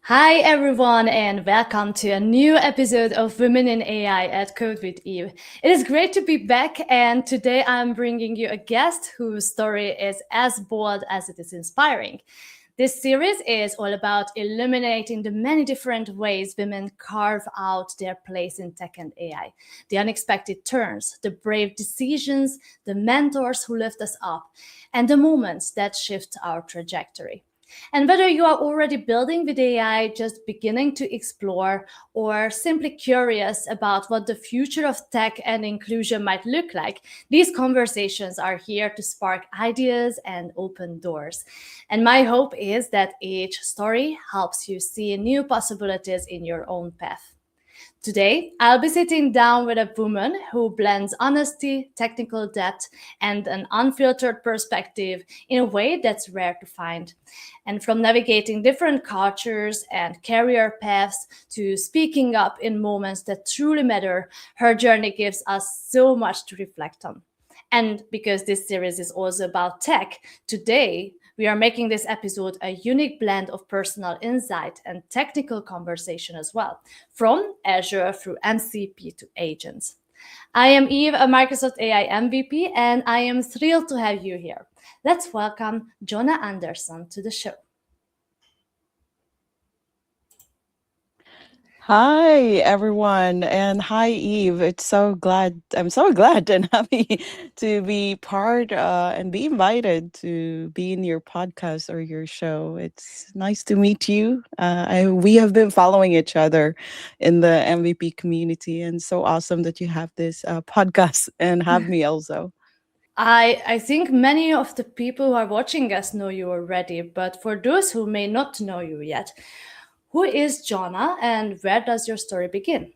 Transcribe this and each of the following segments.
Hi everyone and welcome to a new episode of Women in AI at Code with Eve. It is great to be back and today I'm bringing you a guest whose story is as bold as it is inspiring. This series is all about illuminating the many different ways women carve out their place in tech and AI, the unexpected turns, the brave decisions, the mentors who lift us up, and the moments that shift our trajectory. And whether you are already building with AI, just beginning to explore, or simply curious about what the future of tech and inclusion might look like, these conversations are here to spark ideas and open doors. And my hope is that each story helps you see new possibilities in your own path. Today, I'll be sitting down with a woman who blends honesty, technical depth, and an unfiltered perspective in a way that's rare to find. And from navigating different cultures and career paths to speaking up in moments that truly matter, her journey gives us so much to reflect on. And because this series is also about tech, today we are making this episode a unique blend of personal insight and technical conversation as well, from Azure through MCP to agents. I am Eve, a Microsoft AI MVP, and I am thrilled to have you here. Let's welcome Jonah Andersson to the show. Hi everyone, and hi Eve. I'm so glad and happy to be part and be invited to be in your podcast or your show. It's nice to meet you. We have been following each other in the MVP community, and so awesome that you have this podcast and have me also. I think many of the people who are watching us know you already, but for those who may not know you yet, who is Jonah and where does your story begin?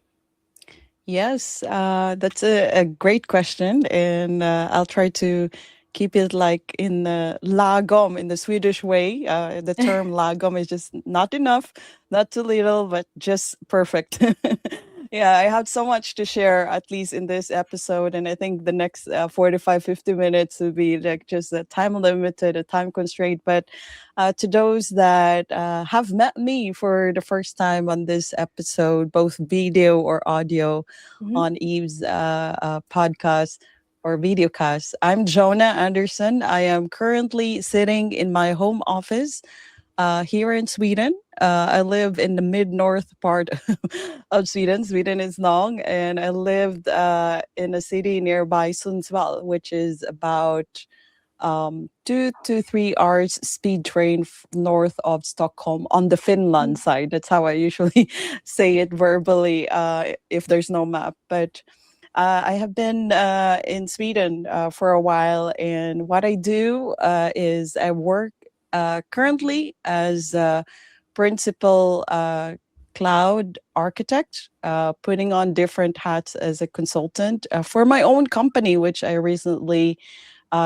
Yes, that's a great question, and I'll try to keep it like in the lagom in the Swedish way. The term lagom is just not enough, not too little, but just perfect. Yeah, I have so much to share, at least in this episode, and I think the next 45, 50 minutes will be like just a time limited, a time constraint. But to those that have met me for the first time on this episode, both video or audio, Mhm. on Eve's podcast or videocast. I'm Jonah Andersson. I am currently sitting in my home office here in Sweden. I live in the mid north part of Sweden. Sweden is long, and I lived in a city nearby Sundsvall, which is about 2 to 3 hours speed train north of Stockholm on the Finland side. That's how I usually say it verbally if there's no map. But I have been in Sweden for a while, and what I do is I work currently as a principal cloud architect, putting on different hats as a consultant for my own company, which I recently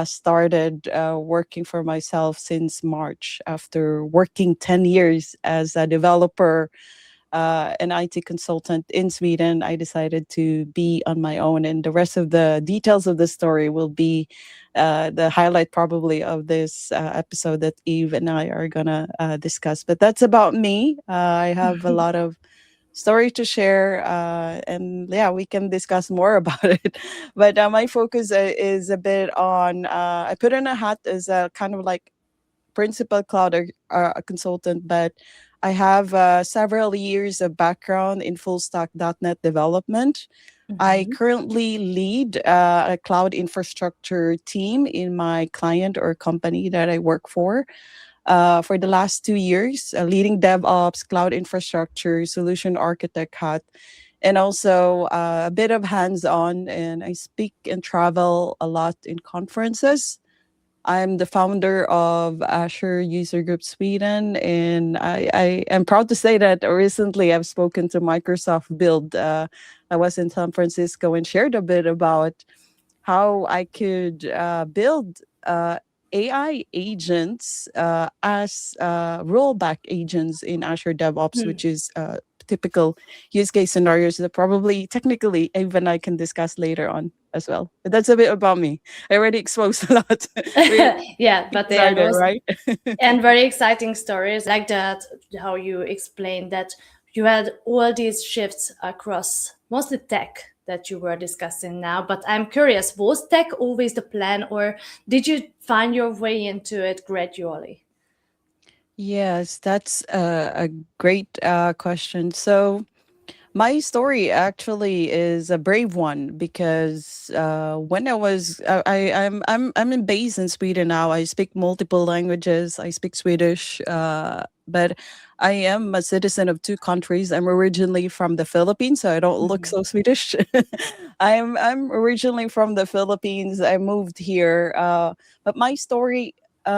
started working for myself since March after working 10 years as a developer, an IT consultant in Sweden. I decided to be on my own, and the rest of the details of the story will be the highlight probably of this episode that Eve and I are gonna discuss. But that's about me. I have a lot of story to share, and yeah, we can discuss more about it. But my focus is a bit on I put on a hat as a kind of like principal cloud a consultant, but I have several years of background in full stack .NET development. I Mhm. currently lead a cloud infrastructure team in my client or company that I work for the last 2 years, leading DevOps, cloud infrastructure, solution architect hat, and also a bit of hands on. And I speak and travel a lot in conferences. I'm the founder of Azure User Group Sweden, and I am proud to say that recently I've spoken to Microsoft Build. I was in San Francisco and shared a bit about how I could build AI agents as rollback agents in Azure DevOps, which is typical use case scenarios that probably technically even I can discuss later on as well. But that's a bit about me. I already exposed a lot. We're Yeah, but they are excited, those right? and very exciting stories like that. How you explained that you had all these shifts across mostly tech that you were discussing now. But I'm curious, was tech always the plan, or did you find your way into it gradually? Yes, that's a great question. So, my story actually is a brave one because when I was I'm in base in Sweden now. I speak multiple languages. I speak Swedish, but I am a citizen of two countries. I'm originally from the Philippines, so I don't look Mhm. so Swedish. I'm originally from the Philippines. I moved here, but my story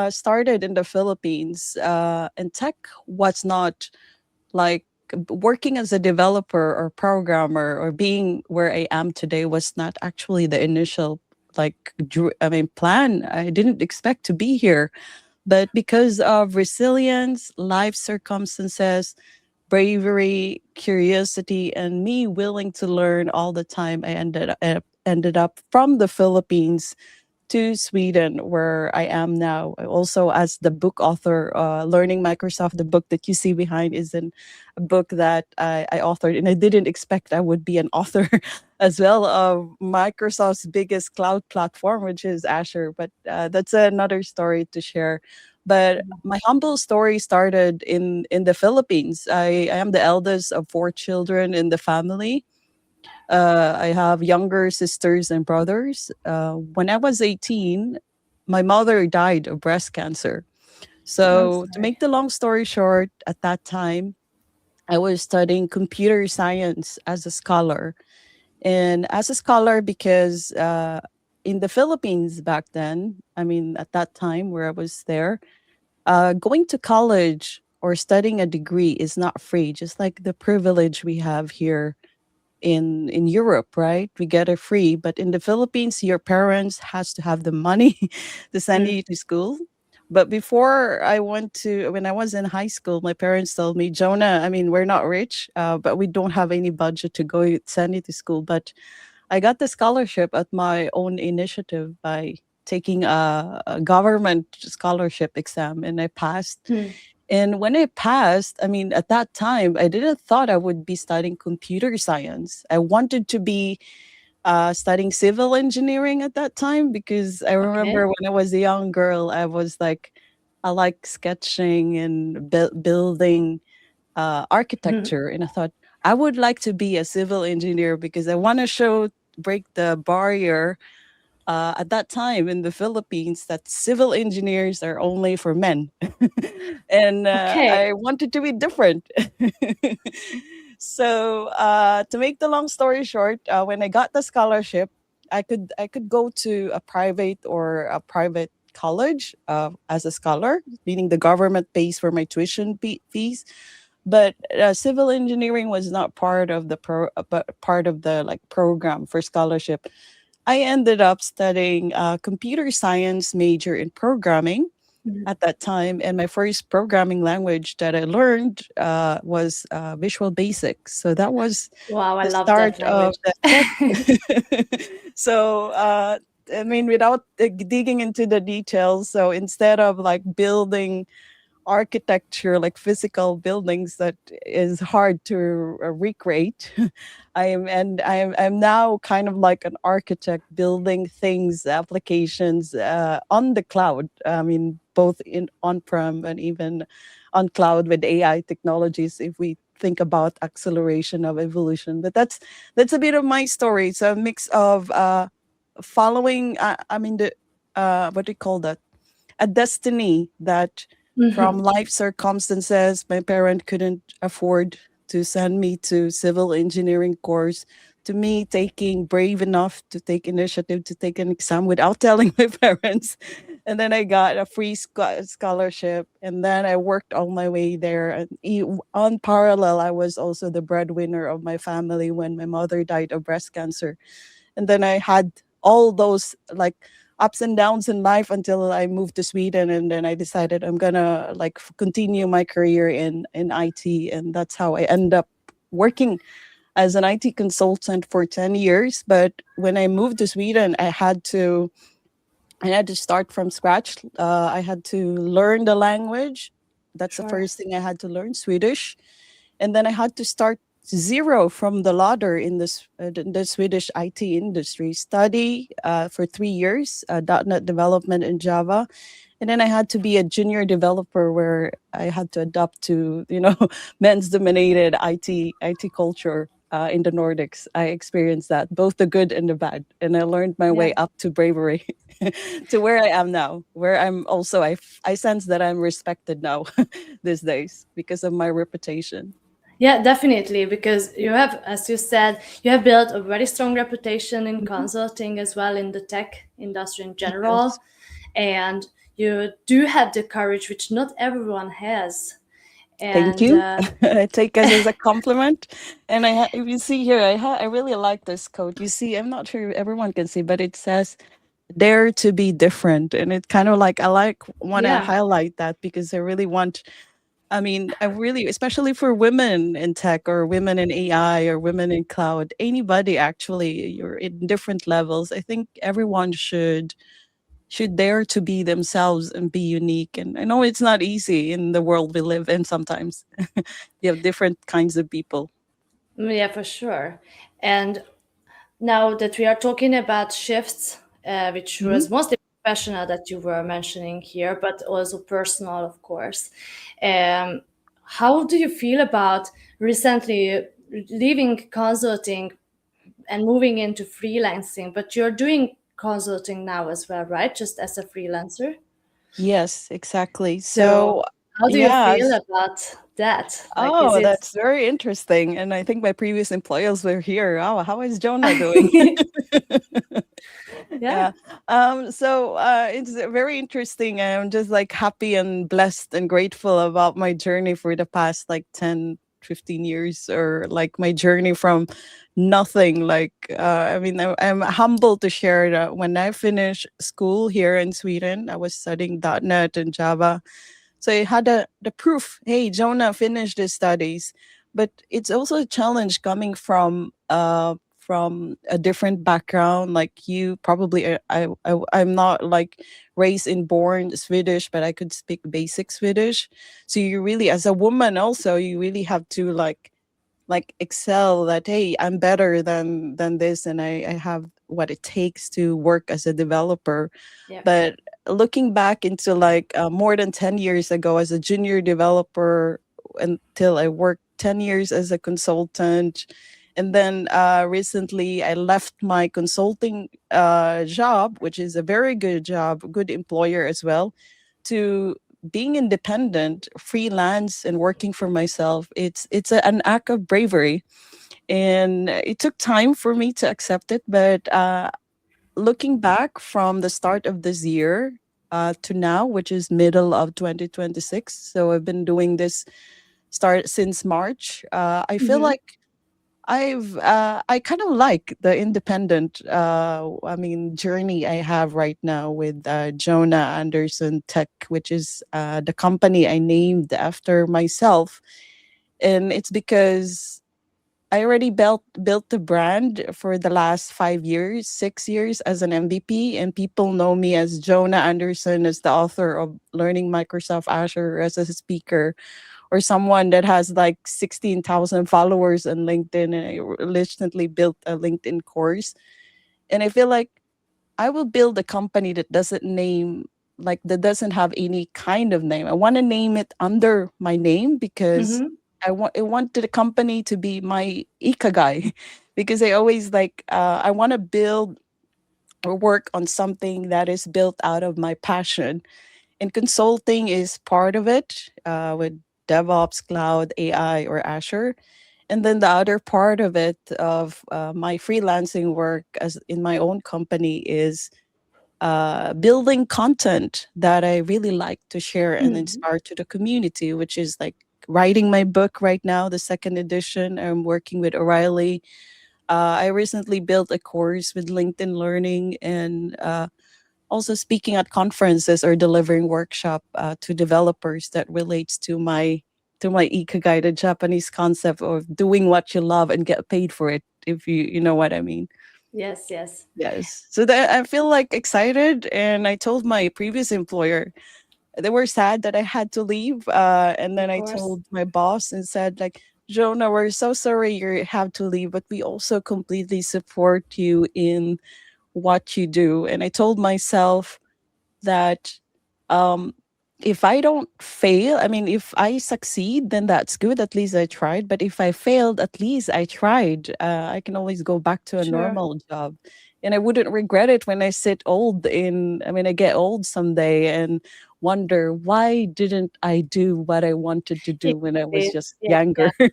started in the Philippines. And tech was not like working as a developer or programmer or being where I am today was not actually the initial plan. I didn't expect to be here, but because of resilience, life circumstances, bravery, curiosity, and me willing to learn all the time, I ended up from the Philippines to Sweden, where I am now. Also, as the book author, learning Microsoft, the book that you see behind is a book that I authored, and I didn't expect I would be an author as well of Microsoft's biggest cloud platform, which is Azure. But that's another story to share. But my humble story started in the Philippines. I am the eldest of four children in the family. I have younger sisters and brothers. When I was 18, my mother died of breast cancer. I'm So, to sorry. make the long story short, at that time, I was studying computer science as a scholar. And as a scholar, because in the Philippines back then, I mean, at that time where I was there, going to college or studying a degree is not free, just like the privilege we have here in Europe, right? We get it free, but in the Philippines, your parents has to have the money to send Mm. you to school. But before I went to when I was in high school, my parents told me, Jonah, I mean, we're not rich, but we don't have any budget to go send you to school. But I got the scholarship at my own initiative by taking a government scholarship exam, and I passed. Mm. And when I passed, I mean, at that time, I didn't thought I would be studying computer science. I wanted to be studying civil engineering at that time because I Okay. remember when I was a young girl, I was like, I like sketching and building Mm. architecture, and I thought I would like to be a civil engineer because I want to break the barrier at that time in the Philippines that civil engineers are only for men. And Okay. I wanted to be different. So to make the long story short, when I got the scholarship, I could go to a private college as a scholar, meaning the government pays for my tuition fees. But civil engineering was not part of the like program for scholarship. I ended up studying computer science major in programming Mm. at that time, and my first programming language that I learned was Visual Basic. So that was Wow, I the love that start of language. the tech. So I mean, without digging into the details, so instead of like building architecture, like physical buildings that is hard to recreate. I'm now kind of like an architect building things, applications on the cloud. I mean, both in on-prem and even on cloud with AI technologies. If we think about acceleration of evolution, but that's a bit of my story. It's a mix of following. I mean, the what do you call that? A destiny that from Mhm. life circumstances my parent couldn't afford to send me to civil engineering course, to me taking brave enough to take initiative to take an exam without telling my parents, and then I got a free scholarship, and then I worked all my way there, and on parallel I was also the breadwinner of my family when my mother died of breast cancer. And then I had all those like ups and downs in life until I moved to Sweden, and then I decided I'm gonna like continue my career in IT, and that's how I end up working as an IT consultant for 10 years. But when I moved to Sweden, I had to start from scratch. I had to learn the language. That's the Sure. first thing I had to learn, Swedish. And then I had to start zero from the ladder in the Swedish IT industry. Study for 3 years, .NET development in Java, and then I had to be a junior developer where I had to adapt to men's dominated IT culture in the Nordics. I experienced that, both the good and the bad, and I learned my Yeah. way up to bravery to where I am now, where I'm also I sense that I'm respected now these days because of my reputation. Yeah, definitely, because you have, as you said, you have built a very strong reputation in Mhm. consulting as well in the tech industry in general. Yes. And you do have the courage, which not everyone has. Thank And you. I take us as a compliment. And if you see here, I really like this quote. You see, I'm not sure everyone can see, but it says, "Dare to be different," and it kind of like want to yeah, highlight that because I really want. I mean, I really, especially for women in tech or women in AI or women in cloud, anybody actually, you're in different levels. I think everyone should dare to be themselves and be unique. And I know it's not easy in the world we live in sometimes. You have different kinds of people. yeah, for sure. And now that we are talking about shifts, which Mhm. was mostly professional that you were mentioning here, but also personal, of course. Um, how do you feel about recently leaving consulting and moving into freelancing? But you're doing consulting now as well, right? Just as a freelancer. Yes, exactly. So, So, how do you yeah. feel about that? Like, is Oh, it? that's very interesting. And I think my previous employers were here. Oh, how is Jonah doing? yeah. Yeah. It's very interesting. I'm just like happy and blessed and grateful about my journey for the past like 10, 15 years, or like my journey from nothing. I mean, I'm humbled to share that when I finished school here in Sweden, I was studying .NET and Java. So I had the proof, hey, Jonah finished his studies. But it's also a challenge coming from a different background. Like you probably, I'm not like raised and born Swedish, but I could speak basic Swedish. So you really, as a woman, also you really have to like excel that, hey, I'm better than this, and I have what it takes to work as a developer. Yeah. But looking back into like more than 10 years ago as a junior developer, until I worked 10 years as a consultant, and then recently I left my consulting job, which is a very good job, good employer as well, to being independent, freelance, and working for myself. An act of bravery, and it took time for me to accept it. But looking back from the start of this year to now, which is middle of 2026, so I've been doing this start since March. I feel Hmm. like I kind of like the independent journey I have right now with Jonah Andersson Tech, which is the company I named after myself. And it's because I already built the brand for the last 5 years, 6 years as an MVP, and people know me as Jonah Anderson, as the author of Learning Microsoft Azure, as a speaker, or someone that has like 16,000 followers on LinkedIn. And I recently built a LinkedIn course. And I feel like I will build a company that that doesn't have any kind of name. I want to name it under my name because Hmm. I want the company to be my ikagai because I always I want to build or work on something that is built out of my passion, and consulting is part of it with DevOps, cloud, AI, or Azure. And then the other part of it, of my freelancing work as in my own company, is building content that I really like to share and Hmm. inspire to the community, which is like writing my book right now, the second edition. I'm working with O'Reilly. I recently built a course with LinkedIn Learning, and also speaking at conferences or delivering workshop to developers that relates to my to my ikigai, the Japanese concept of doing what you love and get paid for it, if you know what I mean. Yes, yes, Yes. So that I feel like excited, and I told my previous employer, they were sad that I had to leave. And then of I course. told my boss and said, like, Jonah, we're so sorry you have to leave, but we also completely support you in what you do. And I told myself that um, if I don't fail, I mean, if I succeed, then that's good. At least I tried. But if I failed, at least I tried. I can always go back to a Sure. normal job. And I wouldn't regret it when I sit old I mean, I get old someday and wonder, why didn't I do what I wanted to do when I was Exactly. just Yes, younger? yes,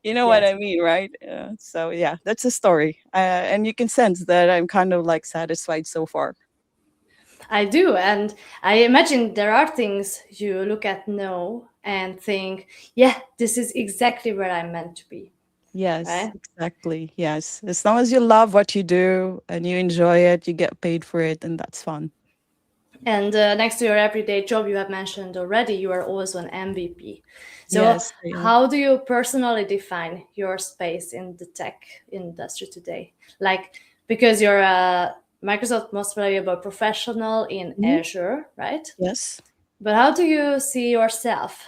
You know what yes. I mean, right? So, yeah, that's the story. And you can sense that I'm kind of like satisfied so far. I do, and I imagine there are things you look at now and think, yeah, this is exactly where I'm meant to be, Yes, right? exactly. Yes. As long as you love what you do and you enjoy it, you get paid for it, and that's fun. And next to your everyday job, you have mentioned already, you are also an MVP. So, Yes, I am. how do you personally define your space in the tech industry today? Like, because you're a Microsoft most valuable professional in Mhm. Azure, right? Yes. But how do you see yourself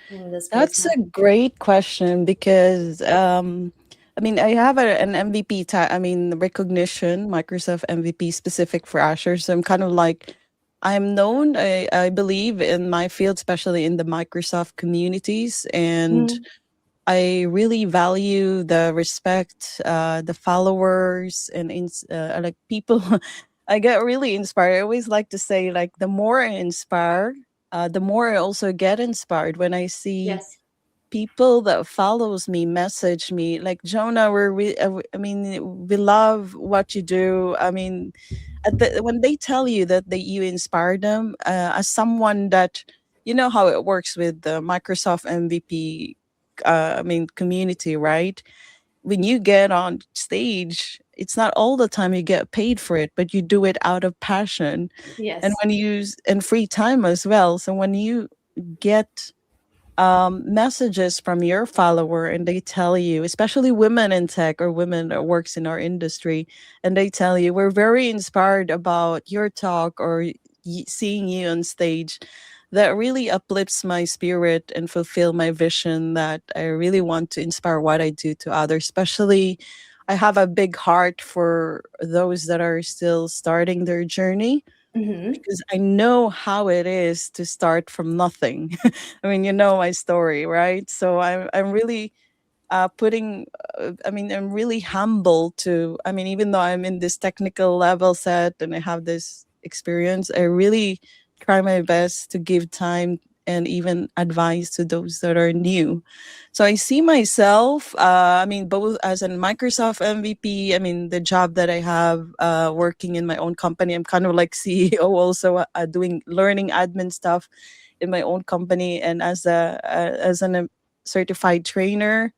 in the space That's now? a great question because I mean, I have an MVP I mean, recognition, Microsoft MVP specific for Azure. So I'm kind of like, I'm known, I believe, in my field, especially in the Microsoft communities. And Mm, I really value the respect, the followers, and like people. I get really inspired. I always like to say, like, the more I inspire, the more I also get inspired when I see yes, people that follows me message me like, Jonah, I mean, we love what you do. I mean, when they tell you that you inspire them, as someone that, you know how it works with the Microsoft MVP, I mean, community, right? When you get on stage, it's not all the time you get paid for it, but you do it out of passion. And yes, when you use and free time as well. So when you get messages from your follower and they tell you, especially women in tech or women that works in our industry, and they tell you, we're very inspired about your talk or seeing you on stage, that really uplifts my spirit and fulfill my vision, that I really want to inspire what I do to others. Especially, I have a big heart for those that are still starting their journey, hmm, because I know how it is to start from nothing. I mean, you know my story, right? So I'm really putting. I mean, I'm really humble to. I mean, even though I'm in this technical level set and I have this experience, I really try my best to give time and even advice to those that are new. So I see myself, I mean, both as a Microsoft MVP. I mean, the job that I have working in my own company, I'm kind of like CEO also, doing learning admin stuff in my own company, and as an certified trainer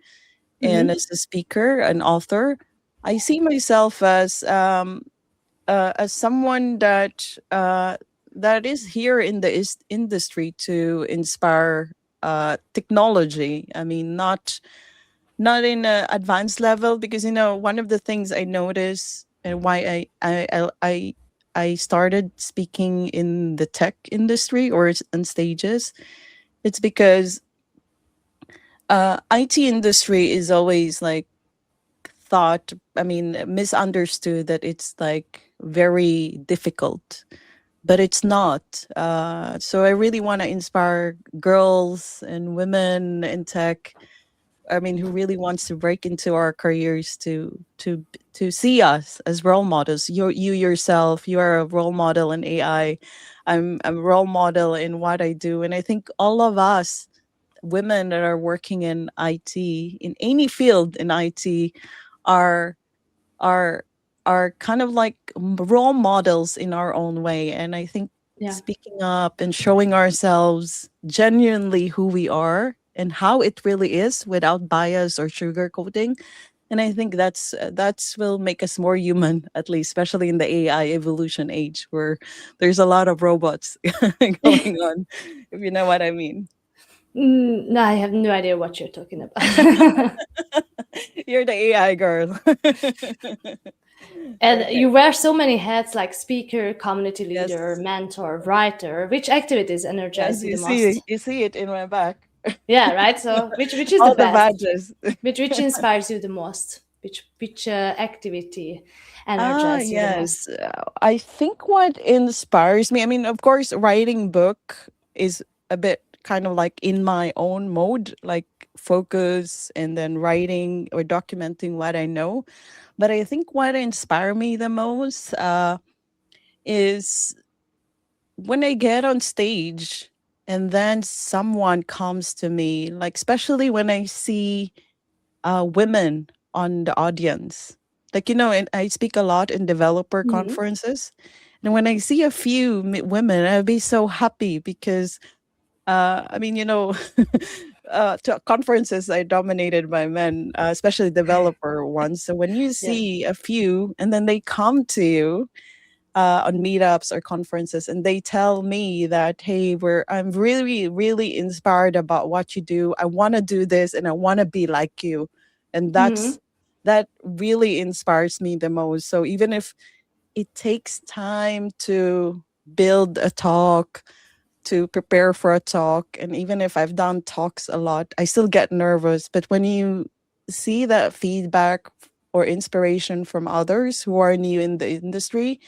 and hmm, as a speaker, an author. I see myself as someone that is here in the industry to inspire technology. I mean, not in a advanced level, because one of the things I notice and why I started speaking in the tech industry or on stages, it's because IT industry is always like thought, I mean, misunderstood, that it's like very difficult, but it's not. So I really want to inspire girls and women in tech. I mean, who really wants to break into our careers to see us as role models. You yourself, you are a role model in AI. I'm a role model in what I do, and I think all of us women that are working in IT, in any field in IT, are are are kind of like role models in our own way. And I think yeah. speaking up and showing ourselves genuinely who we are and how it really is, without bias or sugarcoating, and I think that's will make us more human, at least, especially in the AI evolution age, where there's a lot of robots going on, if you know what I mean. No, I have no idea what you're talking about. You're the AI girl. And Okay. you wear so many hats like speaker, community leader, Yes. mentor, writer. Which activities energize Yes, you the most? you see it in my back. Yeah, right. So which is the All the best? badges. Which inspires you the most? Which activity Ah, energizes you the most? yes. I think what inspires me, I mean, of course, writing book is a bit kind of like in my own mode, like focus and then writing or documenting what I know. But I think what inspire me the most is when I get on stage and then someone comes to me, like especially when I see women on the audience. Like, you know, and I speak a lot in developer Mhm. conferences. And when I see a few women, I'll be so happy because, I mean, you know, to conferences are dominated by men, especially developer ones. So when you Yes. see a few and then they come to you, on meetups or conferences and they tell me that, hey, I'm really really inspired about what you do, I want to do this and I want to be like you. And Mhm. that really inspires me the most. So even if it takes time to build a talk, to prepare for a talk, and even if I've done talks a lot, I still get nervous. But when you see that feedback or inspiration from others who are new in the industry,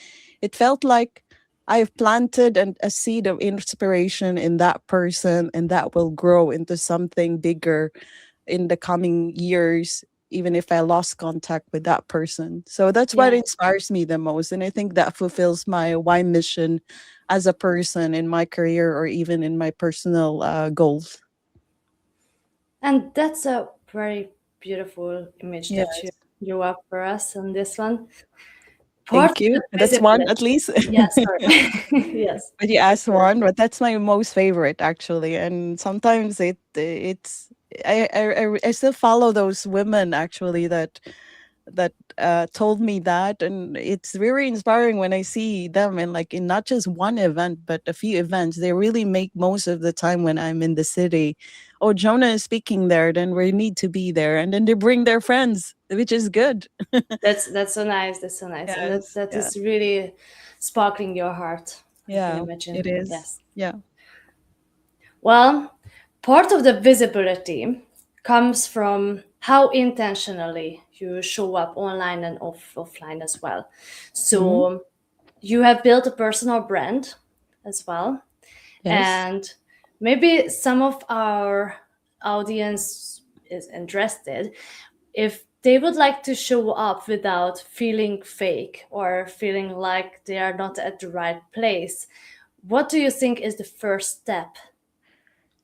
it felt like I've planted a seed of inspiration in that person, and that will grow into something bigger in the coming years, even if I lost contact with that person. So that's what Yeah. inspires me the most. And I think that fulfills my why mission as a person in my career or even in my personal goals. And that's a very beautiful image that you Yes. drew up for us on this one. Part Thank of the you. That's one at visibility. least. Yeah, sorry. Yes, But you for asked sure. one, but that's my most favorite actually. And sometimes it's I still follow those women actually that told me that, and it's very inspiring when I see them in like in not just one event but a few events. They really make most of the time when I'm in the city. Oh, Jonah is speaking there, then we need to be there, and then they bring their friends, which is good. That's so nice. That's so nice. And Yes, that yeah, is really sparkling your heart. I can yeah, imagine. it is. Yes. Yeah. Well, part of the visibility comes from how intentionally you show up online and offline as well. Hmm. So you have built a personal brand as well. Yes. And maybe some of our audience is interested if they would like to show up without feeling fake or feeling like they are not at the right place. What do you think is the first step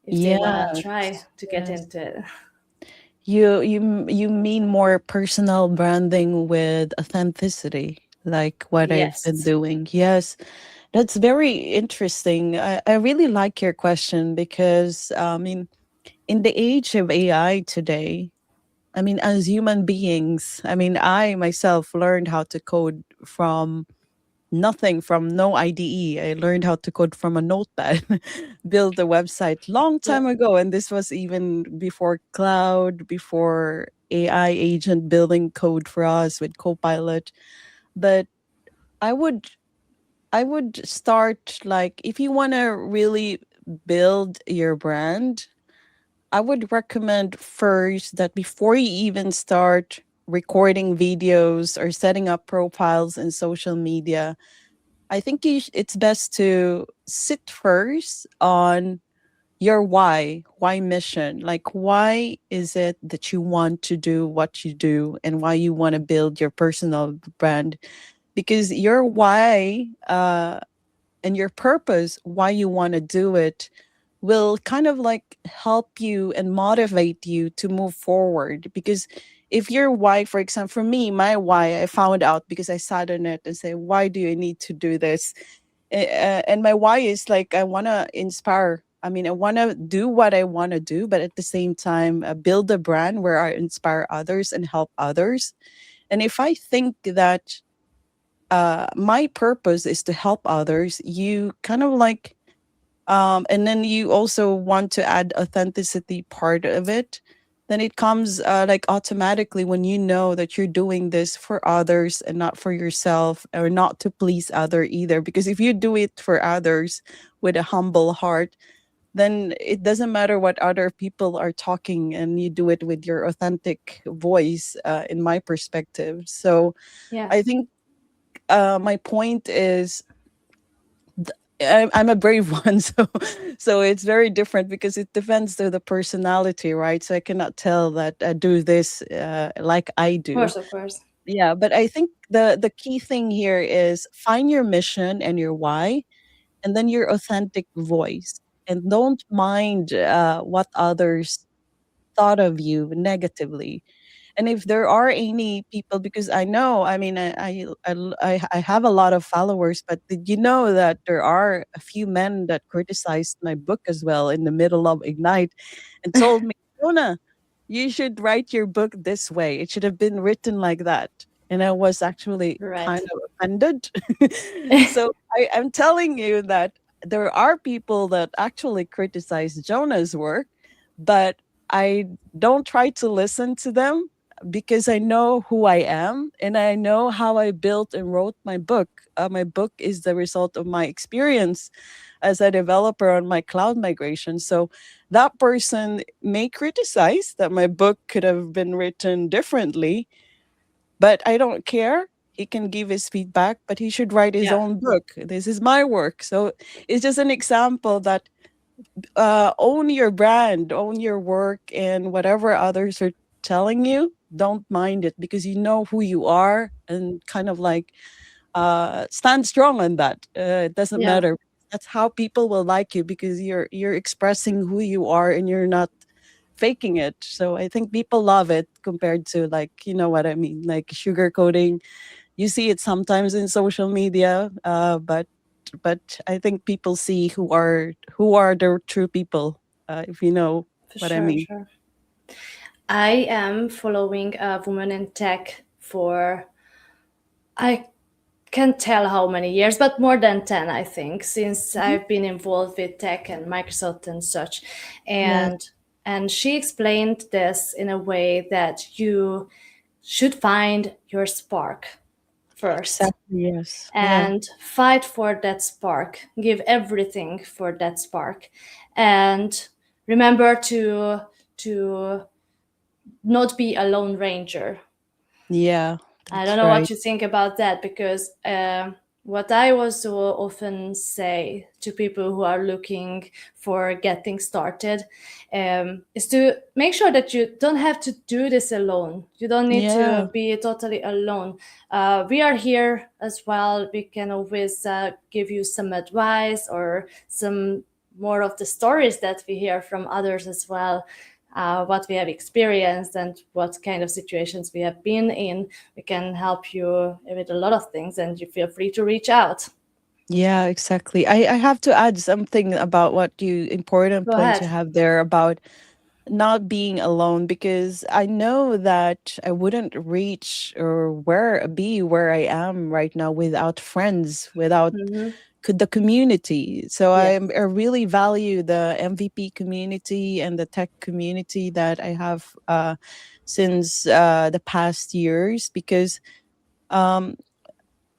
if they want to Yes. try to get Yes. into it? You mean more personal branding with authenticity, like what I've been Yes. doing. Yes, that's very interesting. I really like your question because I mean, in the age of AI today, I mean, as human beings, I mean, I myself learned how to code from nothing, from no IDE. I learned how to code from a notepad, build a website long Yeah. time ago. And this was even before cloud, before AI agent building code for us with Copilot. But I would I would start like if you want to really build your brand, I would recommend first that before you even start recording videos or setting up profiles in social media, I think it's best to sit first on your why mission. Like, why is it that you want to do what you do and why you want to build your personal brand? Because your why and your purpose, why you want to do it, will kind of like help you and motivate you to move forward. Because if your why, for example, for me, my why, I found out because I sat on it and say, why do you need to do this? And my why is like I want to inspire. I mean, I want to do what I want to do, but at the same time, build a brand where I inspire others and help others. And if I think that my purpose is to help others, you kind of like And then you also want to add authenticity part of it, then it comes like automatically when you know that you're doing this for others and not for yourself, or not to please other either. Because if you do it for others with a humble heart, then it doesn't matter what other people are talking, and you do it with your authentic voice, in my perspective. So Yeah. I think my point is, I'm a brave one, so it's very different because it depends to the personality, right? So I cannot tell that I do this like I Of do. course, of course. Yeah, but I think the key thing here is find your mission and your why, and then your authentic voice, and don't mind what others thought of you negatively. And if there are any people, because I know, I mean, I have a lot of followers, but did you know that there are a few men that criticized my book as well in the middle of Ignite, and told me, Jonah, you should write your book this way. It should have been written like that. And I was actually kind Right. of offended. So I'm telling you that there are people that actually criticize Jonah's work, but I don't try to listen to them because I know who I am and I know how I built and wrote my book. My book is the result of my experience as a developer on my cloud migration. So that person may criticize that my book could have been written differently, but I don't care. He can give his feedback, but he should write his Yeah. own book. This is my work. So it's just an example that own your brand, own your work, and whatever others are telling you, don't mind it because you know who you are, and kind of like stand strong on that. It doesn't Yeah. matter. That's how people will like you because you're expressing who you are and you're not faking it. So I think people love it compared to, like, you know what I mean, like sugarcoating. You see it sometimes in social media, but I think people see who are the true people, if you know For what I sure, mean. sure. I am following a woman in tech for, I can't tell how many years, but more than 10, I think, since Mhm. I've been involved with tech and Microsoft and such. Yeah, And she explained this in a way that you should find your spark first exactly. Yes. Yeah. and fight for that spark. Give everything for that spark. And remember to not be a lone ranger. Yeah. I don't That's know what right. you think about that, because what I also often say to people who are looking for getting started is to make sure that you don't have to do this alone. You don't need Yeah. to be totally alone. We are here as well. We can always give you some advice or some more of the stories that we hear from others as well, what we have experienced and what kind of situations we have been in. We can help you with a lot of things, and you feel free to reach out. Yeah, exactly. I have to add something about what you important Go point you ahead. have there about not being alone, because I know that I wouldn't reach or where I am right now without friends, without Mm-hmm. the community. So Yes. I really value the MVP community and the tech community that I have since the past years, because um,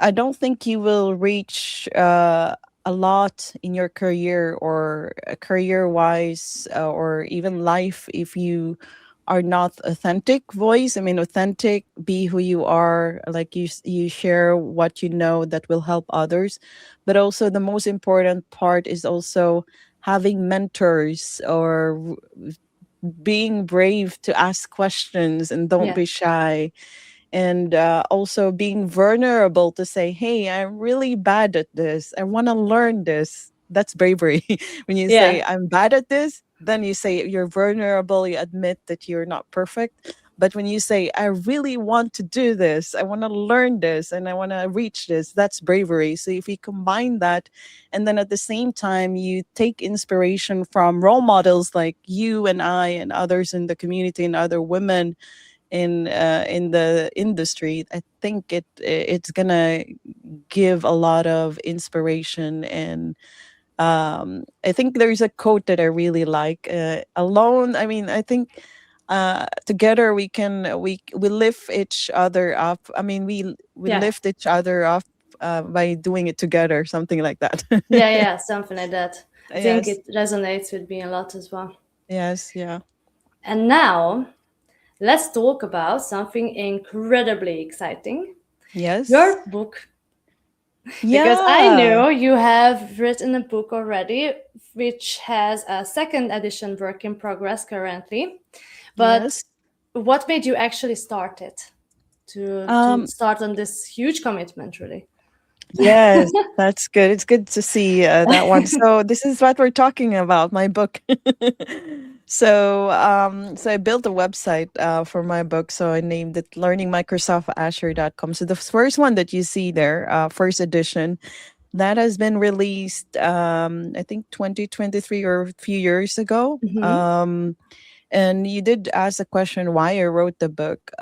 I don't think you will reach a lot in your career, or career wise, or even life, if you are not authentic voice. I mean, authentic, be who you are, like you share what you know that will help others. But also the most important part is also having mentors, or being brave to ask questions and don't Yeah. be shy, and also being vulnerable to say, hey, I'm really bad at this, I want to learn this. That's bravery. When you Yeah. say I'm bad at this, then you say you're vulnerable, you admit that you're not perfect. But when you say I really want to do this, I want to learn this, and I want to reach this, that's bravery. So if you combine that, and then at the same time you take inspiration from role models like you and I and others in the community and other women in the industry, I think it's gonna give a lot of inspiration, and I think there's a quote that I really like. Alone, I mean, I think together we lift each other up. I mean, we Yeah. lift each other up by doing it together, something like that. Yeah, yeah, something like that. I think Yes, it resonates with me a lot as well. yes, yeah, And now let's talk about something incredibly exciting. yes, Your book, because I yeah, know you have written a book already, which has a second edition work in progress currently. But yes. what made you actually start it? To Um, start on this huge commitment, really. yes, that's good. It's good to see that one. So this is what we're talking about, my book. So I built a website for my book. So I named it learningmicrosoftazure.com. So the first one that you see there, first edition, that has been released, I think 2023 or a few years ago. Hmm. And you did ask the question why I wrote the book.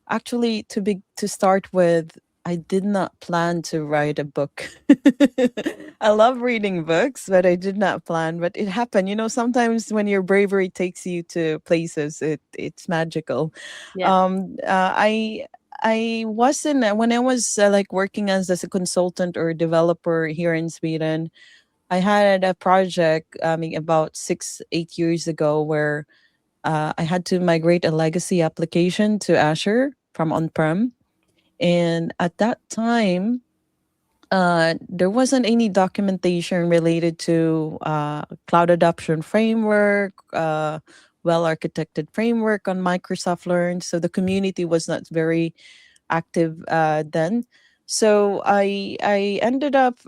Actually, to start with, I did not plan to write a book. I love reading books, but I did not plan. But it happened. You know, sometimes when your bravery takes you to places, it's magical. Yeah. I wasn't when I was like working as a consultant or developer here in Sweden. I had a project, I mean, about 6 8 years ago where I had to migrate a legacy application to Azure from on prem. And at that time, there wasn't any documentation related to cloud adoption framework, well architected framework on Microsoft Learn. So the community was not very active then. So I ended up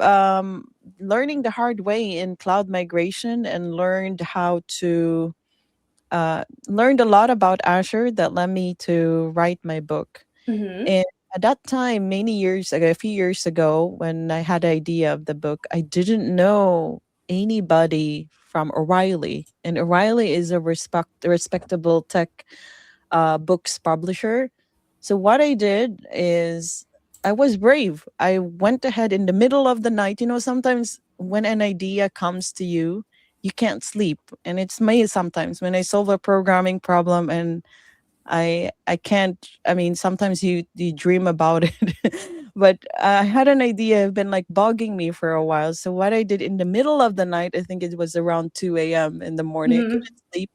learning the hard way in cloud migration and learned a lot about Azure that led me to write my book. Hmm. And at that time, many years ago, a few years ago, when I had the idea of the book, I didn't know anybody from O'Reilly. And O'Reilly is a respectable tech books publisher. So what I did is I was brave. I went ahead in the middle of the night. You know, sometimes when an idea comes to you, you can't sleep. And it's me sometimes when I solve a programming problem and I can't. I mean, sometimes you dream about it. But I had an idea have been like bugging me for a while. So what I did in the middle of the night, I think it was around 2 a.m. in the morning, I Hmm. couldn't sleep.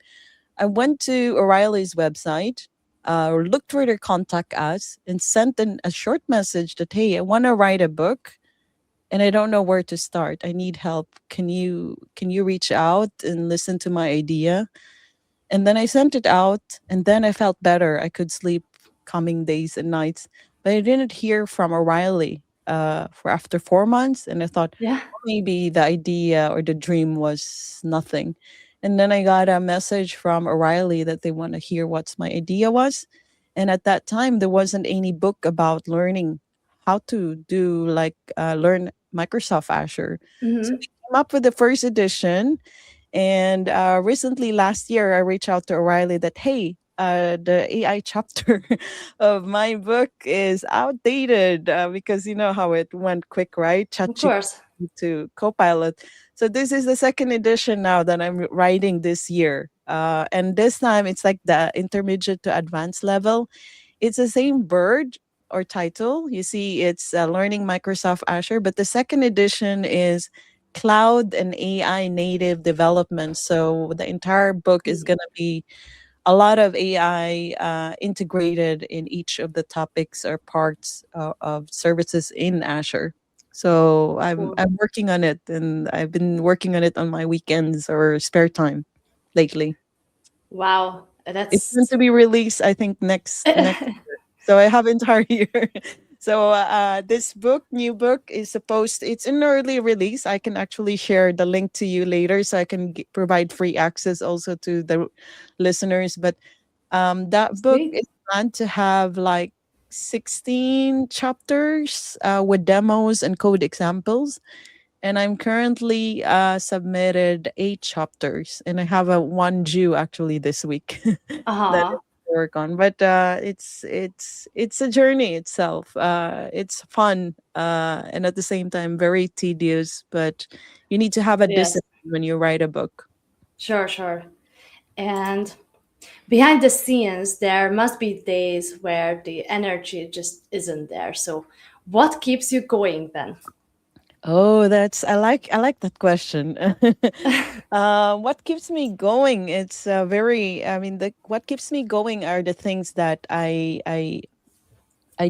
I went to O'Reilly's website, looked for their contact us, and sent a short message that, hey, I want to write a book and I don't know where to start. I need help. Can you reach out and listen to my idea? And then I sent it out, and then I felt better. I could sleep coming days and nights. But I didn't hear from O'Reilly for after 4 months, and I thought Yeah. maybe the idea or the dream was nothing. And then I got a message from O'Reilly that they want to hear what my idea was. And at that time, there wasn't any book about learning how to do like learn Microsoft Azure. So Hmm. we came up with the first edition, and recently, last year, I reached out to O'Reilly that, hey, the AI chapter of my book is outdated because you know how it went quick, right? Of ChatGPT course. to Copilot. So this is the second edition now that I'm writing this year. And this time it's like the intermediate to advanced level. It's the same bird or title. You see, it's Learning Microsoft Azure, but the second edition is cloud and AI native development. So the entire book is going to be a lot of AI integrated in each of the topics or parts of services in Azure. So Cool. I'm working on it, and I've been working on it on my weekends or spare time lately. Wow. It's meant That's to be released, I think, next year. So I have entire year. So this new book is supposed. It's in early release. I can actually share the link to you later, so I can provide free access also to the listeners. But that book sweet. is planned to have like 16 chapters with demos and code examples. And I'm currently submitted 8 chapters, and I have a one due actually this week. That Uh-huh. work on. But it's a journey itself. It's fun, and at the same time very tedious. But you need to have a Yes, discipline when you write a book. sure, sure. And behind the scenes, there must be days where the energy just isn't there. So, what keeps you going then? Oh, that's I like that question. What keeps me going? It's very. I mean, the what keeps me going are the things that I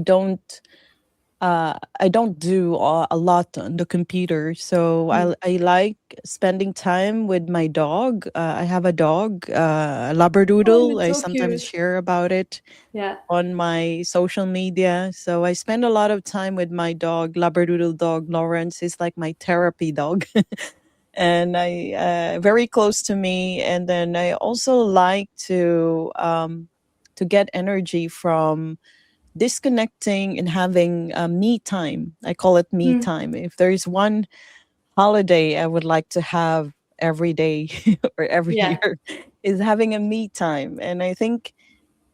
don't I don't do a lot on the computer. So Mm. I like spending time with my dog. I have a dog, a Oh, Labradoodle. it's I so sometimes cute. share about it Yeah. on my social media. So I spend a lot of time with my dog, Labradoodle dog Lawrence. Is like my therapy dog, and I very close to me. And then I also like to get energy from disconnecting and having me time. I call it me Mm. time. If there's one holiday I would like to have every day or every Yeah. year, is having a me time. And I think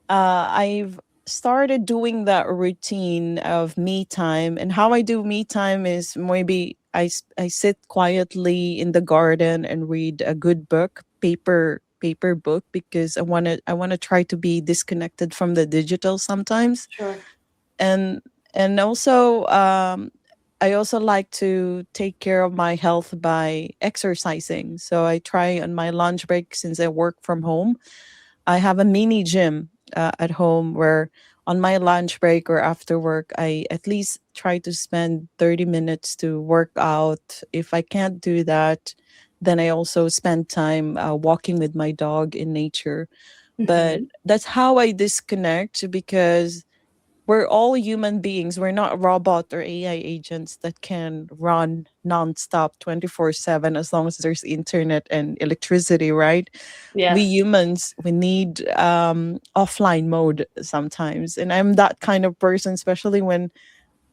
I've started doing that routine of me time. And how I do me time is maybe I sit quietly in the garden and read a good book, paper book, because I want to try to be disconnected from the digital sometimes. Sure. and and also I also like to take care of my health by exercising. So I try on my lunch break, since I work from home, I have a mini gym at home, where on my lunch break or after work, I at least try to spend 30 minutes to work out. If I can't do that, then I also spend time walking with my dog in nature. But Hmm. that's how I disconnect, because we're all human beings. We're not robot or AI agents that can run nonstop 24/7 as long as there's internet and electricity, right? We Yes. humans, we need offline mode sometimes. And I'm that kind of person, especially when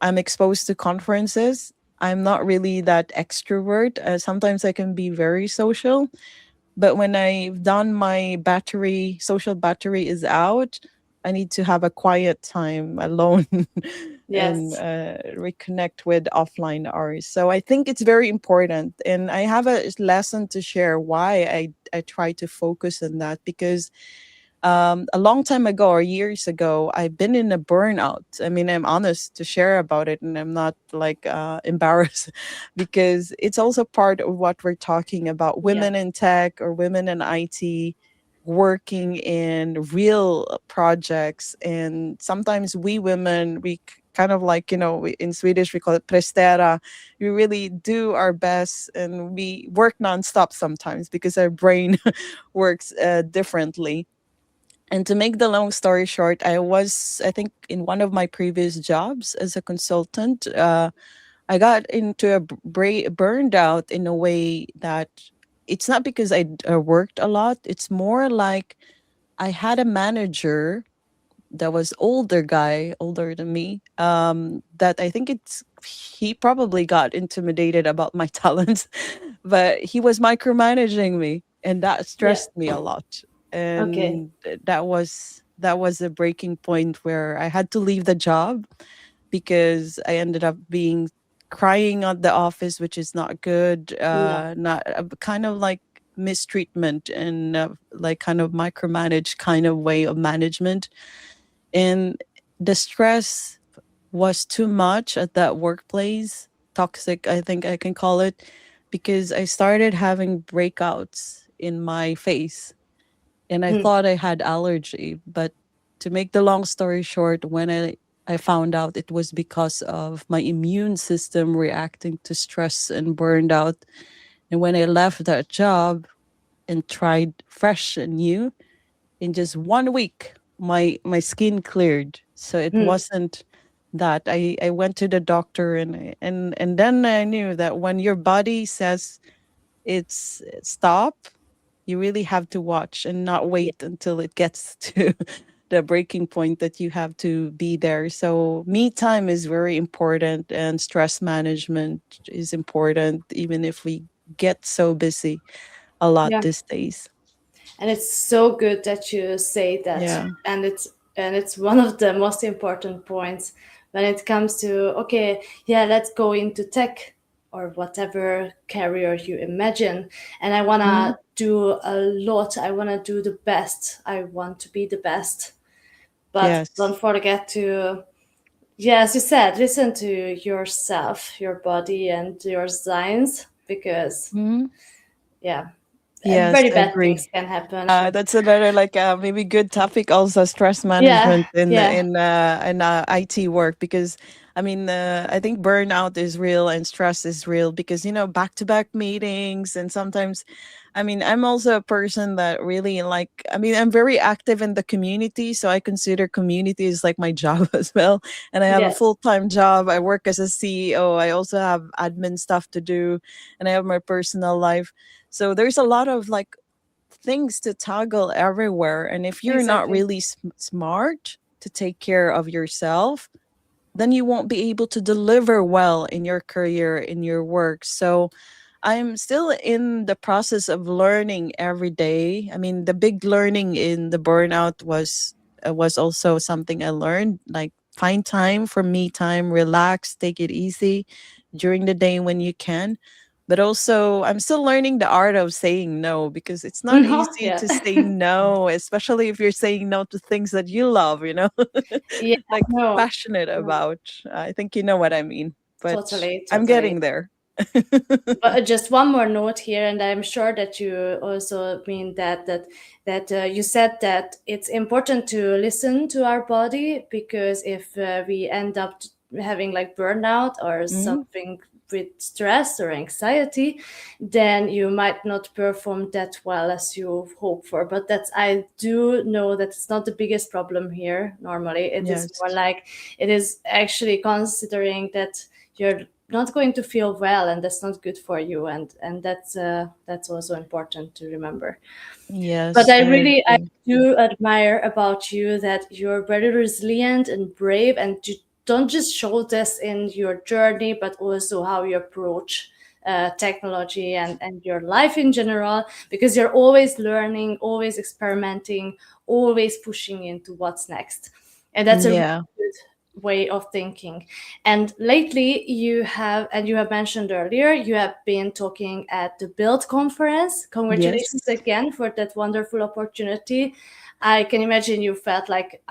I'm exposed to conferences. I'm not really that extrovert. Sometimes I can be very social, but when I've done my battery, social battery is out, I need to have a quiet time alone and Yes. reconnect with offline hours. So I think it's very important. And I have a lesson to share why I try to focus on that, because a long time ago or years ago, I've been in a burnout. I mean, I'm honest to share about it, and I'm not like embarrassed because it's also part of what we're talking about, Yeah. women in tech or women in IT working in real projects. And sometimes we women, kind of like, in Swedish, we call it prestera. We really do our best and we work nonstop sometimes because our brain works differently. And to make the long story short, I think, in one of my previous jobs as a consultant, I got into burned out in a way that it's not because I worked a lot. It's more like I had a manager that was older than me, that I think he probably got intimidated about my talents, but he was micromanaging me, and that Yeah. stressed me a lot. Okay. And that was a breaking point where I had to leave the job, because I ended up being crying at the office, which is not good. Yeah. Not kind of like mistreatment and like kind of micromanage kind of way of management. And the stress was too much at that workplace. Toxic, I think I can call it, because I started having breakouts in my face, and I Mm. thought I had allergy. But to make the long story short, when I found out it was because of my immune system reacting to stress and burned out. And when I left that job and tried fresh and new, in just 1 week, my skin cleared. So it Mm. wasn't that I went to the doctor, and then I knew that when your body says it's stop, you really have to watch and not Yeah. wait until it gets to the breaking point that you have to be there. So me time is very important, and stress management is important, even if we get so busy a lot Yeah. these days. And it's so good that you say that. Yeah. And it's one of the most important points when it comes to, okay, yeah, let's go into tech or whatever career you imagine. And I want Mhm. to do a lot. I want to do the best. I want to be the best. But Yes. don't forget to, yeah, as you said, listen to yourself, your body, and your signs, because, Mhm. yeah, Yes, very I bad things agree. can happen. That's another like maybe good topic also, stress Yeah, management in yeah, IT work, because I mean I think burnout is real and stress is real because back to back meetings, and sometimes I mean I'm also a person that really like, I mean I'm very active in the community, so I consider community is like my job as well, and I have a yes, full-time job. I work as a CEO. I also have admin stuff to do, and I have my personal life. So there's a lot of like things to toggle everywhere. And if you're not exactly. really smart to take care of yourself, then you won't be able to deliver well in your career, in your work. So I'm still in the process of learning every day. I mean, the big learning in the burnout was also something I learned, like find time for me time, relax, take it easy during the day when you can. But also, I'm still learning the art of saying no, because it's not No, easy yeah, to say no, especially if you're saying no to things that you love, yeah, like no, passionate no, about. I think you know what I mean, but totally, I'm totally. getting there. But just one more note here, and I'm sure that you also mean that you said that it's important to listen to our body, because if we end up having like burnout or Mhm. something with stress or anxiety, then you might not perform that well as you hope for. But that's, I do know that it's not the biggest problem here. Normally, it is Yes. more like, it is actually considering that you're not going to feel well, and that's not good for you, and that's also important to remember. But Yes, I I really, I agree. do admire about you that you're very resilient and brave, and you don't just show this in your journey, but also how you approach technology and your life in general, because you're always learning, always experimenting, always pushing into what's next. And that's a really Yeah. good way of thinking. And lately you have mentioned earlier, you have been talking at the Build conference. Congratulations Yes. again for that wonderful opportunity. I can imagine you felt like,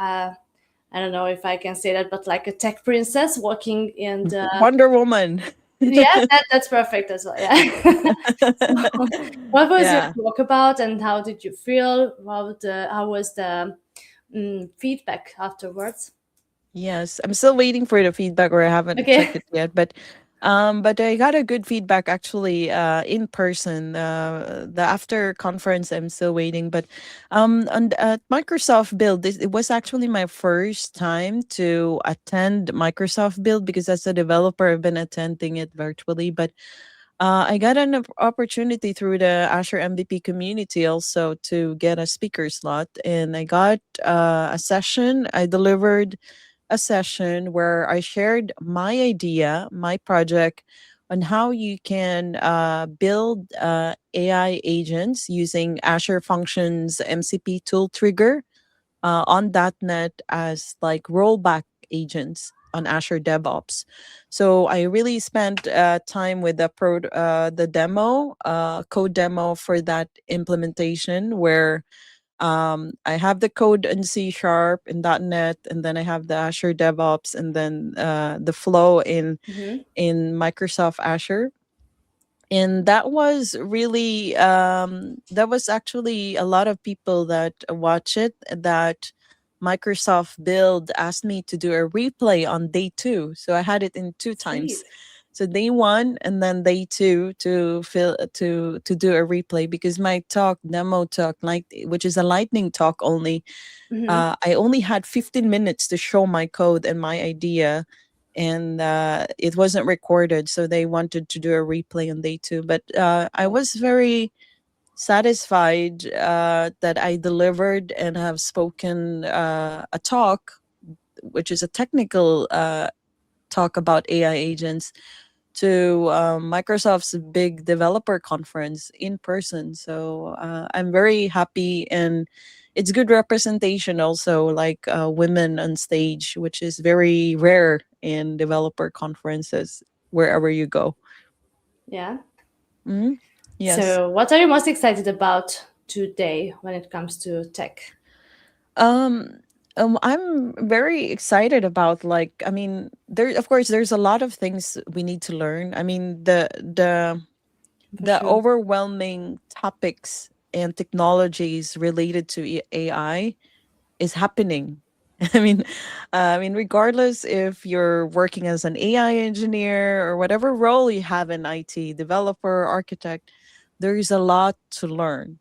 I don't know if I can say that, but like a tech princess walking in the, Wonder Woman. yeah, that's perfect as well. Yeah. So, what was your Yeah. talk about, and how did you feel? How was the feedback afterwards? Yes, I'm still waiting for the feedback, or I haven't checked Okay. it yet. But I got a good feedback actually in person. The after conference, I'm still waiting. But at Microsoft Build, it was actually my first time to attend Microsoft Build, because as a developer, I've been attending it virtually. But I got an opportunity through the Azure MVP community also to get a speaker slot, and I got a session. I delivered a session where I shared my idea, my project, on how you can build AI agents using Azure Functions MCP tool trigger on .NET as like rollback agents on Azure DevOps. So I really spent time with the demo, code demo for that implementation, where I have the code in C sharp in .NET, and then I have the Azure DevOps, and then the flow Mm-hmm. in Microsoft Azure. And that was actually a lot of people that watch it, that Microsoft Build asked me to do a replay on day two. So I had it in two times. Sweet. So day one and then day two to do a replay, because my talk, demo talk, like which is a lightning talk only, Mm-hmm. I only had 15 minutes to show my code and my idea, and it wasn't recorded. So they wanted to do a replay on day two. But I was very satisfied that I delivered and have spoken a talk, which is a technical talk about AI agents, to Microsoft's big developer conference in person. So I'm very happy, and it's good representation also, like women on stage, which is very rare in developer conferences wherever you go. Yeah. Mhm. Yes. So, what are you most excited about today when it comes to tech? Um, I'm very excited about, like, I mean, there, of course, there's a lot of things we need to learn. I mean, For the sure. overwhelming topics and technologies related to AI is happening. I mean, regardless if you're working as an AI engineer or whatever role you have in IT, developer, architect, there is a lot to learn.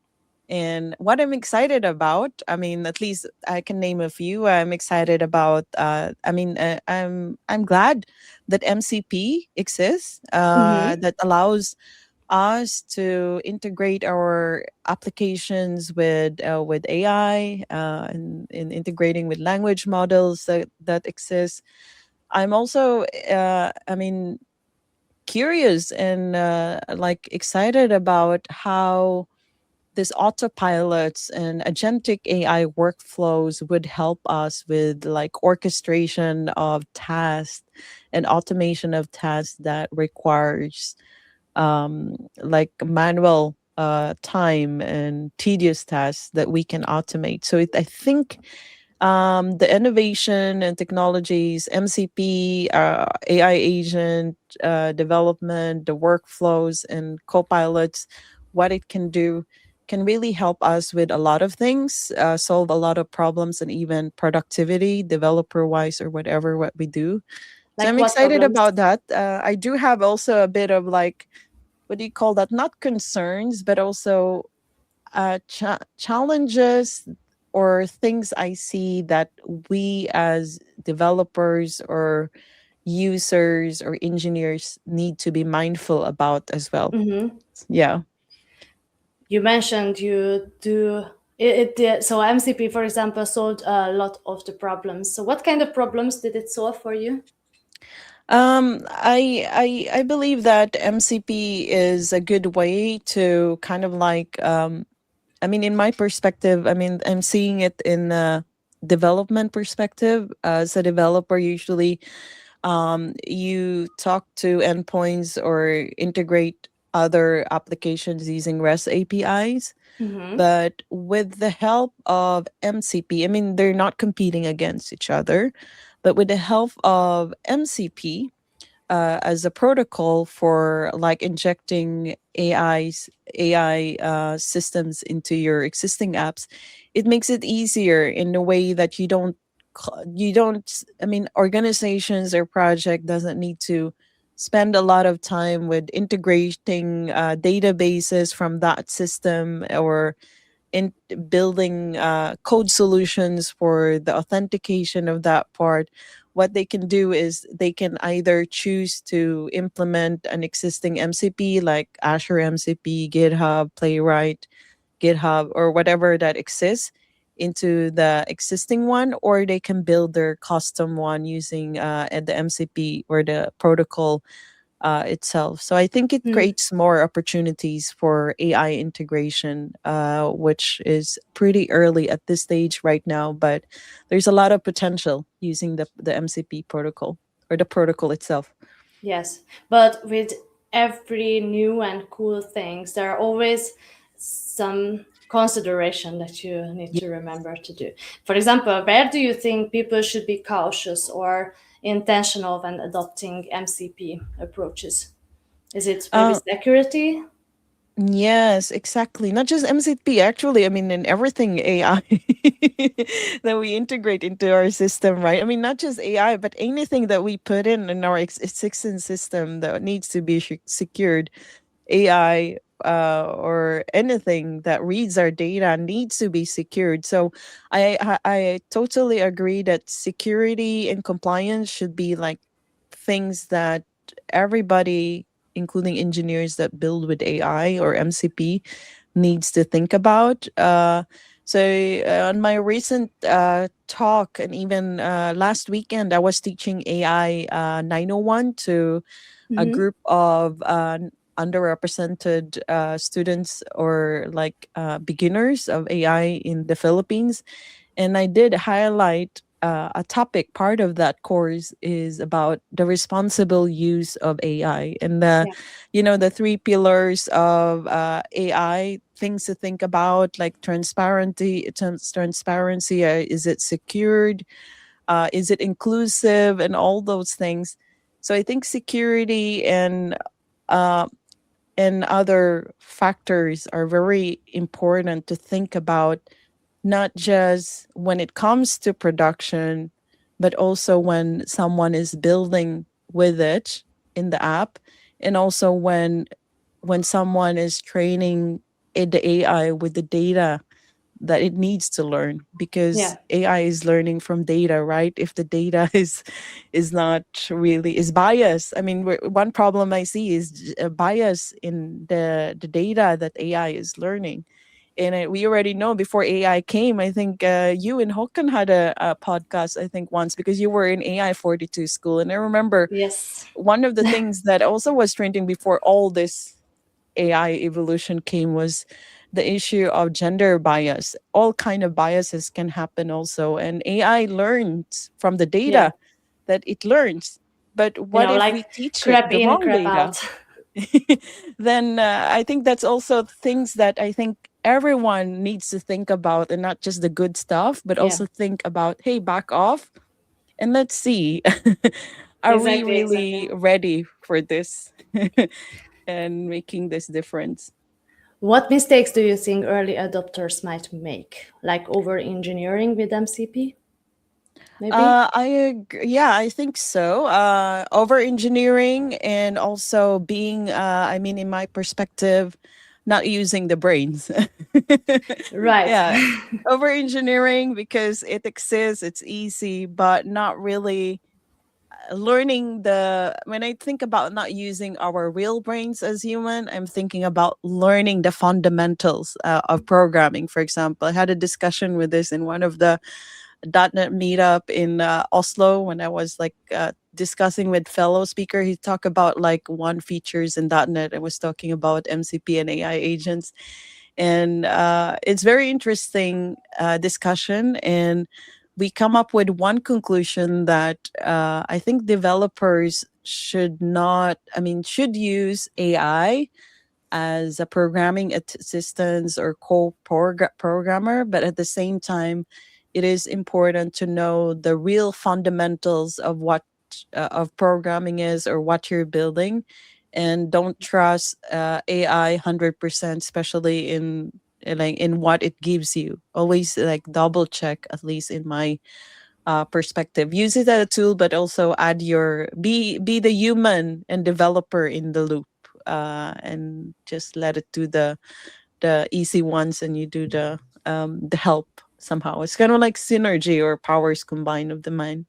And what I'm excited about, I mean, at least I can name a few. I'm excited about. I'm glad that MCP exists. Mm-hmm. That allows us to integrate our applications with AI, and integrating with language models that exist. I'm also, curious and like excited about how this autopilots and agentic AI workflows would help us with like orchestration of tasks and automation of tasks that requires like manual time and tedious tasks that we can automate. So I think the innovation and technologies, MCP, AI agent development, the workflows and copilots, what it can do can really help us with a lot of things, solve a lot of problems, and even productivity, developer wise or whatever what we do. So Like I'm what excited problems? about that. I do have also a bit of like, what do you call that? Not concerns, but also challenges or things I see that we as developers or users or engineers need to be mindful about as well. Mm-hmm. Yeah. You mentioned you do it did, so MCP, for example, solved a lot of the problems. So, what kind of problems did it solve for you? I believe that MCP is a good way to kind of like in my perspective, I mean, I'm seeing it in a development perspective. As a developer, usually you talk to endpoints or integrate other applications using REST APIs. Mm-hmm. But with the help of MCP, I mean, they're not competing against each other, but with the help of MCP, as a protocol for like injecting AI systems into your existing apps, it makes it easier in a way that you don't. I mean, organizations or project doesn't need to spend a lot of time with integrating databases from that system, or in building code solutions for the authentication of that part. What they can do is they can either choose to implement an existing MCP like Azure MCP, GitHub, Playwright, GitHub, or whatever that exists into the existing one, or they can build their custom one using the MCP or the protocol itself. So I think it Mm-hmm. creates more opportunities for AI integration, which is pretty early at this stage right now, but there's a lot of potential using the MCP protocol or the protocol itself. Yes, but with every new and cool things, there are always some consideration that you need Yeah. to remember to do. For example, where do you think people should be cautious or intentional when adopting MCP approaches? Is it maybe Uh, security? yes, exactly. Not just MCP, actually. I mean, in everything AI that we integrate into our system, right? I mean, not just AI, but anything that we put in our existing system that needs to be secured. AI or anything that reads our data needs to be secured. So I totally agree that security and compliance should be like things that everybody, including engineers that build with AI or MCP, needs to think about. So on my recent talk, and even last weekend, I was teaching AI 901 to a Hmm. group of underrepresented students, or like beginners of AI in the Philippines. And I did highlight a topic. Part of that course is about the responsible use of AI, and Yeah. the three pillars of AI, things to think about, like transparency. Is it secured? Is it inclusive? And all those things. So I think security uh, and other factors are very important to think about, not just when it comes to production, but also when someone is building with it in the app, and also when someone is training the AI with the data that it needs to learn, because Yeah. AI is learning from data, right? If the data is not really is biased. I mean, one problem I see is bias in the data that AI is learning. And we already know before AI came. I think you and Håkan had a podcast, I think, once, because you were in AI 42 school. And I remember Yes. one of the things that also was trending before all this AI evolution came was the issue of gender bias. All kind of biases can happen also, and AI learns from the Yeah. data that it learns. But what if we Like teach it crap the in, wrong crap data? out. Then I think that's also things that I think everyone needs to think about, and not just the good stuff, but Yeah. also think about, hey, back off and let's see, are we Exactly. really Exactly. ready for this and making this difference? What mistakes do you think early adopters might make? Like over engineering with MCP, maybe? Yeah, I think so. Over engineering, and also being, I mean, in my perspective, not using the brains. Right. Yeah, over engineering because it exists, it's easy, but not really learning the. When I think about not using our real brains as human, I'm thinking about learning the fundamentals of programming. For example, I had a discussion with this in one of the .NET meetup in Oslo, when I was like discussing with fellow speaker. He talked about like one features in .NET. I was talking about MCP and AI agents, and it's very interesting discussion. And we come up with one conclusion that I think developers should not, I mean, should use AI as a programming assistant or co-programmer, but at the same time, it is important to know the real fundamentals of what of programming is, or what you're building, and don't trust AI 100%, especially like in what it gives you. Always like double check, at least in my perspective. Use it as a tool, but also add your be the human and developer in the loop, and just let it do the easy ones, and you do the help somehow. It's kind of like synergy or powers combined of the mind.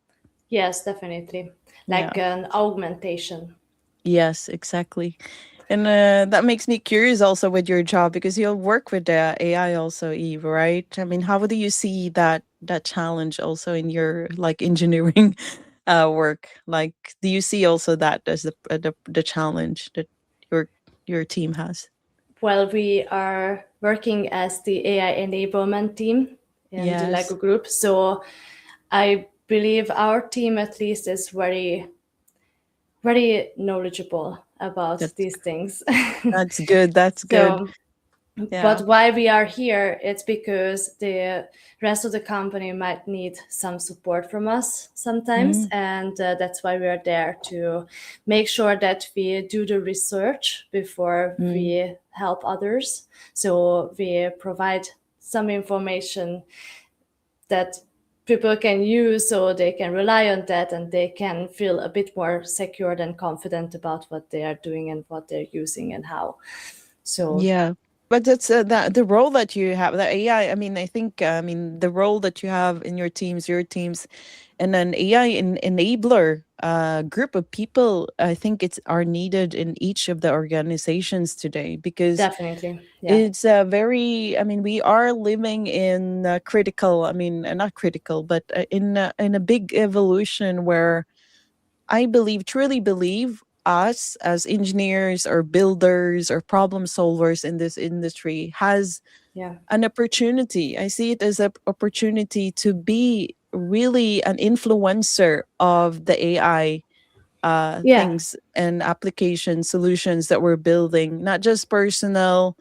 Yes, definitely. Like Yeah. an augmentation. Yes, exactly. And that makes me curious also with your job, because you'll work with the AI also, Eve, right? I mean, how do you see that challenge also in your like engineering work? Like, do you see also that as the challenge that your your team has? Well, we are working as the AI enablement team in the Lego Yes, group. So I believe our team at least is very, very knowledgeable about that's these things. that's good. That's good. So, Yeah. but why we are here, it's because the rest of the company might need some support from us sometimes. Mm, And that's why we are there to make sure that we do the research before mm. we help others. So we provide some information that people can use so they can rely on that and they can feel a bit more secure and confident about what they are doing and what they're using and how. So, Yeah. But that's that the role that you have, the AI. I mean, I think I mean the role that you have in your teams, and an AI enabler group of people I think it's are needed in each of the organizations today, because Definitely. Yeah. it's very, I mean, we are living in critical, I mean, not critical, but in a big evolution where I believe, truly believe, us as engineers or builders or problem solvers in this industry has Yeah. an opportunity. I see it as an opportunity to be really an influencer of the AI Yeah. things and application solutions that we're building, not just personal,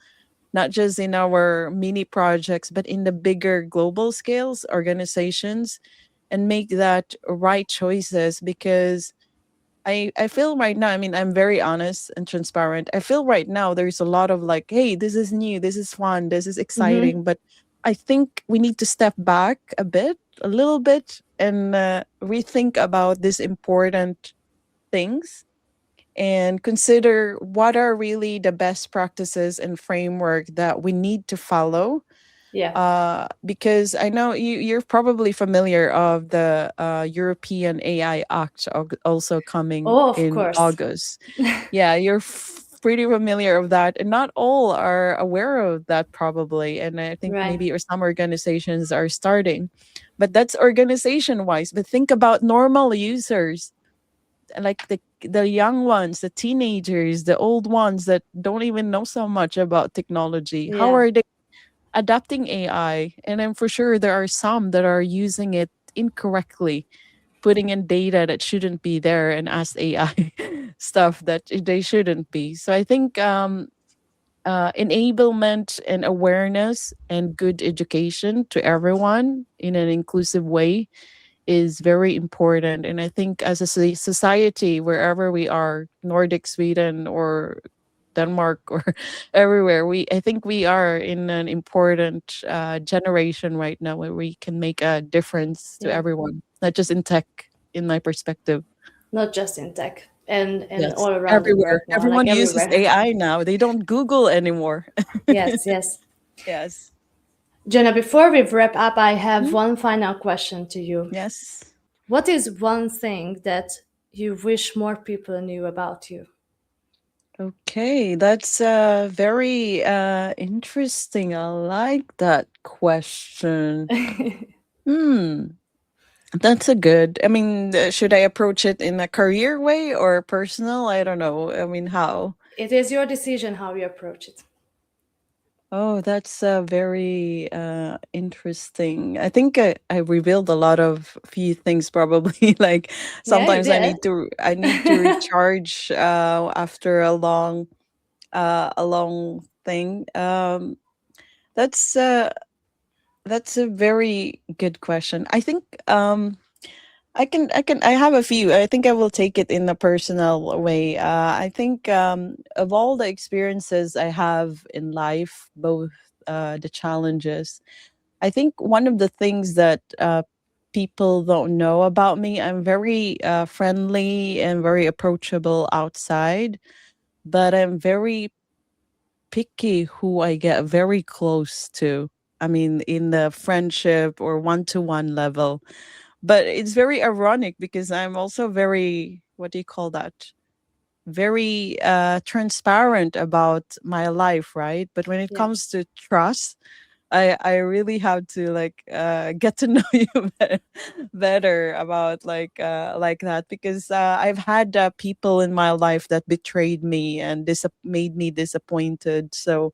not just in our mini projects, but in the bigger global scales organizations, and make that right choices. Because I feel right now, I mean, I'm very honest and transparent. I feel right now there's a lot of like, hey, this is new, this is fun, this is Mm-hmm. exciting. But I think we need to step back a bit, a little bit, and rethink about these important things and consider what are really the best practices and framework that we need to follow. Yeah. Because I know you're probably familiar of the European AI Act also coming Oh, of in course. August. Yeah, you're pretty familiar of that, and not all are aware of that probably. And I think Right. maybe or some organizations are starting, but that's organization wise. But think about normal users, like the young ones, the teenagers, the old ones that don't even know so much about technology. How Yeah. are they adapting AI? And I'm for sure there are some that are using it incorrectly, putting in data that shouldn't be there and ask AI stuff that they shouldn't be. So I think enablement and awareness and good education to everyone in an inclusive way is very important. And I think as a society, wherever we are, Nordic, Sweden, or Denmark, or everywhere, I think we are in an important generation right now where we can make a difference to Yeah. everyone, not just in tech, in my perspective. Not just in tech, and Yes, all around the world everywhere. now, like Everyone uses everywhere. AI now. They don't Google anymore. Yes, yes. Yes. Jenna, before we wrap up, I have Mhm. one final question to you. Yes. What is one thing that you wish more people knew about you? Okay, that's very interesting. I like that question. Hmm, that's a good. I mean, should I approach it in a career way or personal? I don't know. I mean, how? It is your decision how you approach it. Oh, that's very interesting. I think I revealed a lot of few things probably. Like Yeah, you sometimes did. I need to recharge after a long thing. That's uh that's a very good question. I think I have a few. I think I will take it in a personal way. I think of all the experiences I have in life, both the challenges, I think one of the things that people don't know about me, I'm very friendly and very approachable outside, but I'm very picky who I get very close to. I mean, in the friendship or one to one level. But it's very ironic because I'm also very, what do you call that? Very transparent about my life, right? But when it Yeah. comes to trust, I really have to like get to know you better about like that, because I've had people in my life that betrayed me and made me disappointed. So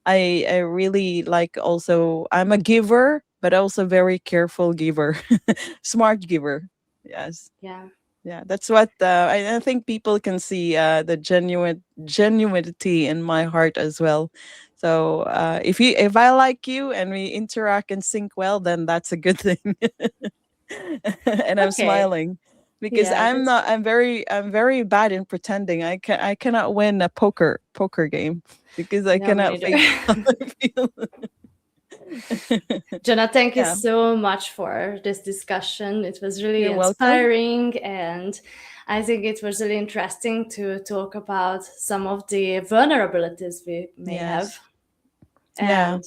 I really like, also I'm a giver, but also very careful giver, smart giver. Yes. Yeah. Yeah, that's what I think people can see the genuinity in my heart as well. So if I like you and we interact and sync well, then that's a good thing. And I'm Okay. smiling because Yeah, that's I'm very bad in pretending. I cannot win a poker game because I no, me cannot neither. fake how I feel. Jenna, thank you Yeah, so much for this discussion. It was really you're welcome. inspiring, and I think it was really interesting to talk about some of the vulnerabilities we may have. Yes. Yeah. And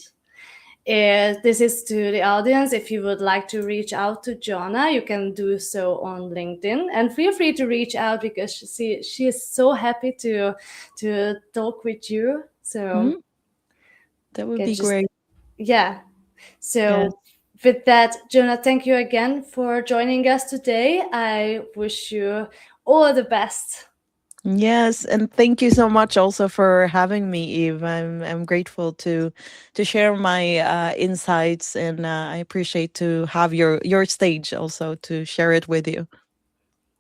This is to the audience. If you would like to reach out to Jonah, you can do so on LinkedIn, and feel free to reach out because she is so happy to talk with you. So Mhm. That would be great. yeah. So Yes. with that, Jonah, thank you again for joining us today. I wish you all the best. Yes, and thank you so much also for having me, Eve. I'm grateful to share my insights, and I appreciate to have your stage also to share it with you.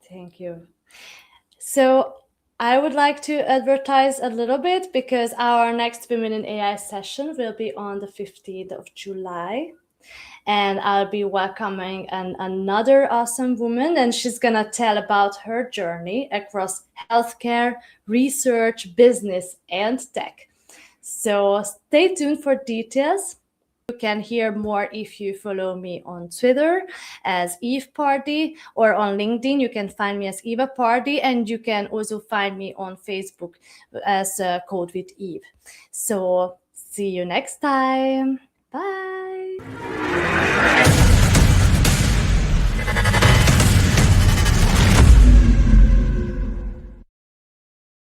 Thank you. So I would like to advertise a little bit because our next Women in AI session will be on the 15th of July. And I'll be welcoming another awesome woman, and she's gonna tell about her journey across healthcare, research, business, and tech. So stay tuned for details. You can hear more if you follow me on Twitter as Eve Party, or on LinkedIn. You can find me as Eva Party, and you can also find me on Facebook as Code with Eve. So see you next time. Bye.